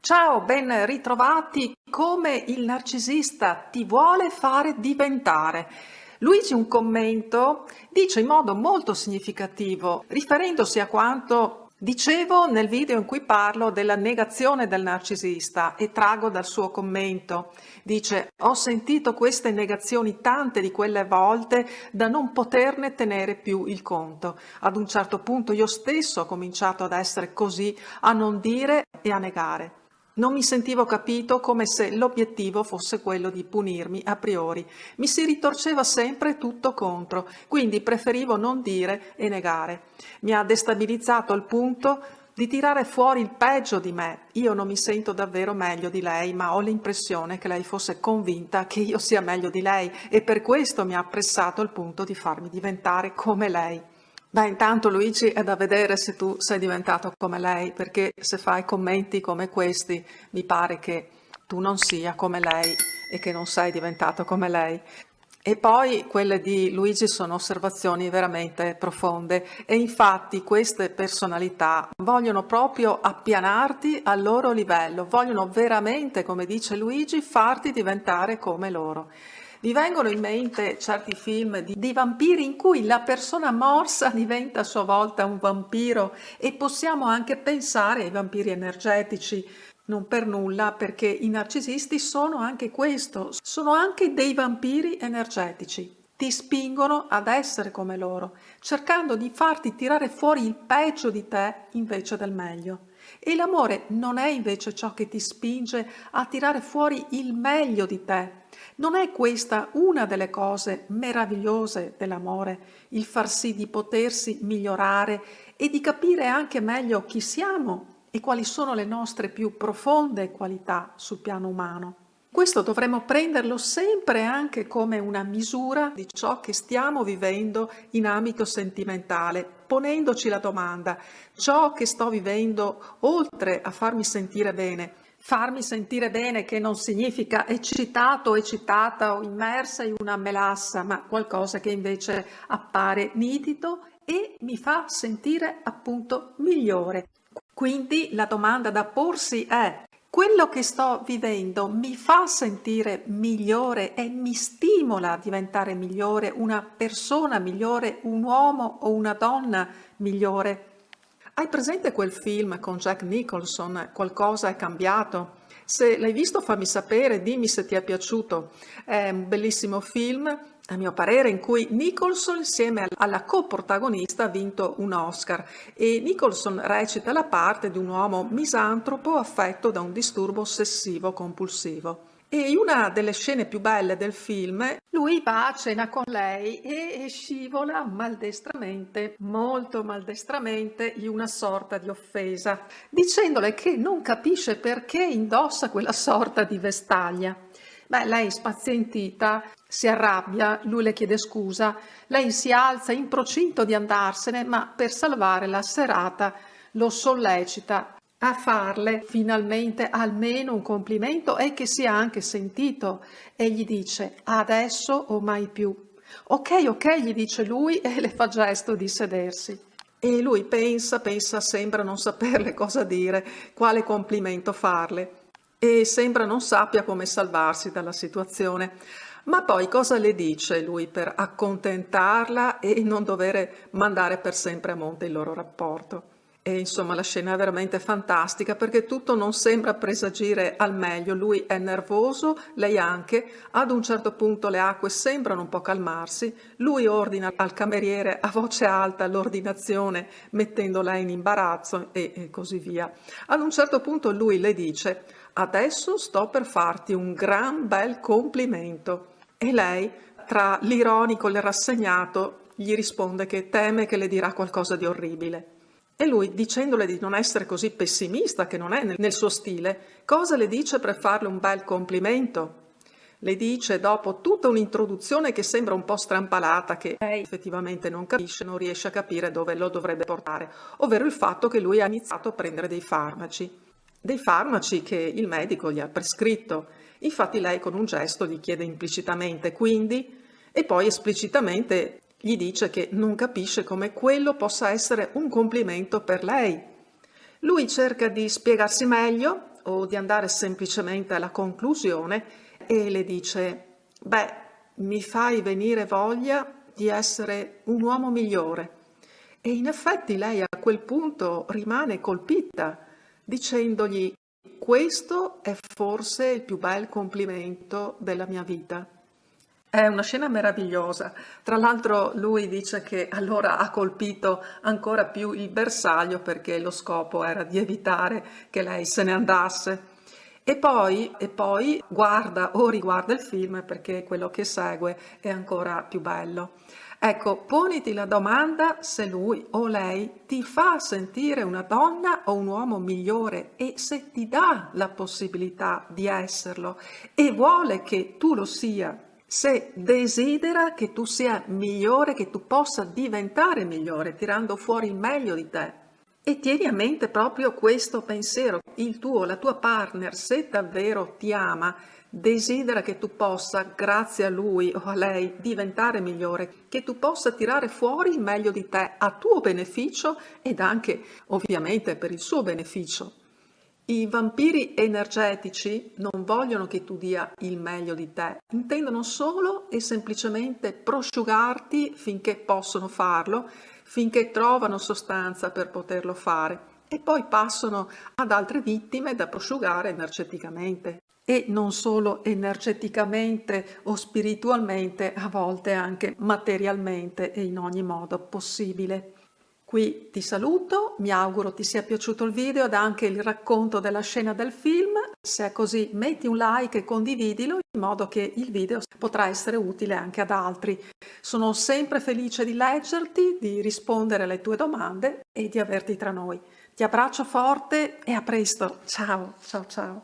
Ciao, ben ritrovati. Come il narcisista ti vuole fare diventare. Luigi un commento dice in modo molto significativo, riferendosi a quanto dicevo nel video in cui parlo della negazione del narcisista e traggo dal suo commento. Dice: ho sentito queste negazioni tante di quelle volte da non poterne tenere più il conto. Ad un certo punto io stesso ho cominciato ad essere così, a non dire e a negare. Non mi sentivo capito, come se l'obiettivo fosse quello di punirmi a priori. Mi si ritorceva sempre tutto contro, quindi preferivo non dire e negare. Mi ha destabilizzato al punto di tirare fuori il peggio di me. Io non mi sento davvero meglio di lei, ma ho l'impressione che lei fosse convinta che io sia meglio di lei e per questo mi ha pressato al punto di farmi diventare come lei. Beh, intanto Luigi è da vedere se tu sei diventato come lei, perché se fai commenti come questi mi pare che tu non sia come lei e che non sei diventato come lei. E poi quelle di Luigi sono osservazioni veramente profonde e infatti queste personalità vogliono proprio appianarti al loro livello, vogliono veramente, come dice Luigi, farti diventare come loro. Mi vengono in mente certi film di vampiri in cui la persona morsa diventa a sua volta un vampiro e possiamo anche pensare ai vampiri energetici, non per nulla, perché i narcisisti sono anche questo, sono anche dei vampiri energetici. Ti spingono ad essere come loro, cercando di farti tirare fuori il peggio di te invece del meglio. E l'amore non è invece ciò che ti spinge a tirare fuori il meglio di te. Non è questa una delle cose meravigliose dell'amore, il far sì di potersi migliorare e di capire anche meglio chi siamo e quali sono le nostre più profonde qualità sul piano umano. Questo dovremmo prenderlo sempre anche come una misura di ciò che stiamo vivendo in ambito sentimentale, ponendoci la domanda: ciò che sto vivendo, oltre a farmi sentire bene che non significa eccitato, eccitata o immersa in una melassa, ma qualcosa che invece appare nitido e mi fa sentire appunto migliore. Quindi la domanda da porsi è: quello che sto vivendo mi fa sentire migliore e mi stimola a diventare migliore, una persona migliore, un uomo o una donna migliore? Hai presente quel film con Jack Nicholson, Qualcosa è cambiato? Se l'hai visto fammi sapere, dimmi se ti è piaciuto. È un bellissimo film, a mio parere, in cui Nicholson insieme alla coprotagonista ha vinto un Oscar e Nicholson recita la parte di un uomo misantropo affetto da un disturbo ossessivo compulsivo. E in una delle scene più belle del film, lui va a cena con lei e scivola maldestramente, molto maldestramente, in una sorta di offesa, dicendole che non capisce perché indossa quella sorta di vestaglia. Beh, lei spazientita si arrabbia, lui le chiede scusa, lei si alza in procinto di andarsene, ma per salvare la serata lo sollecita a farle finalmente almeno un complimento e che sia anche sentito e gli dice: adesso o mai più. Ok, gli dice lui e le fa gesto di sedersi. E lui pensa, sembra non saperle cosa dire, quale complimento farle e sembra non sappia come salvarsi dalla situazione. Ma poi cosa le dice lui per accontentarla e non dover mandare per sempre a monte il loro rapporto? E insomma la scena è veramente fantastica perché tutto non sembra presagire al meglio, lui è nervoso, lei anche, ad un certo punto le acque sembrano un po' calmarsi, lui ordina al cameriere a voce alta l'ordinazione mettendo lei in imbarazzo e così via. Ad un certo punto lui le dice: adesso sto per farti un gran bel complimento. E lei, tra l'ironico e il rassegnato, gli risponde che teme che le dirà qualcosa di orribile. E lui, dicendole di non essere così pessimista, che non è nel suo stile, cosa le dice per farle un bel complimento? Le dice, dopo tutta un'introduzione che sembra un po' strampalata, che lei effettivamente non capisce, non riesce a capire dove lo dovrebbe portare, ovvero il fatto che lui ha iniziato a prendere dei farmaci che il medico gli ha prescritto. Infatti lei con un gesto gli chiede implicitamente quindi, e poi esplicitamente gli dice che non capisce come quello possa essere un complimento per lei. Lui cerca di spiegarsi meglio, o di andare semplicemente alla conclusione e le dice: beh, mi fai venire voglia di essere un uomo migliore. E in effetti lei a quel punto rimane colpita, dicendogli: questo è forse il più bel complimento della mia vita. È una scena meravigliosa. Tra l'altro lui dice che allora ha colpito ancora più il bersaglio perché lo scopo era di evitare che lei se ne andasse. E poi guarda o riguarda il film perché quello che segue è ancora più bello. Ecco, poniti la domanda se lui o lei ti fa sentire una donna o un uomo migliore e se ti dà la possibilità di esserlo e vuole che tu lo sia, se desidera che tu sia migliore, che tu possa diventare migliore, tirando fuori il meglio di te. E tieni a mente proprio questo pensiero, la tua partner, se davvero ti ama, desidera che tu possa, grazie a lui o a lei, diventare migliore, che tu possa tirare fuori il meglio di te a tuo beneficio ed anche ovviamente per il suo beneficio. I vampiri energetici non vogliono che tu dia il meglio di te, intendono solo e semplicemente prosciugarti finché possono farlo, finché trovano sostanza per poterlo fare e poi passano ad altre vittime da prosciugare energeticamente. E non solo energeticamente o spiritualmente, a volte anche materialmente e in ogni modo possibile. Qui ti saluto, mi auguro ti sia piaciuto il video ed anche il racconto della scena del film. Se è così metti un like e condividilo in modo che il video potrà essere utile anche ad altri. Sono sempre felice di leggerti, di rispondere alle tue domande e di averti tra noi. Ti abbraccio forte e a presto. Ciao, ciao, ciao.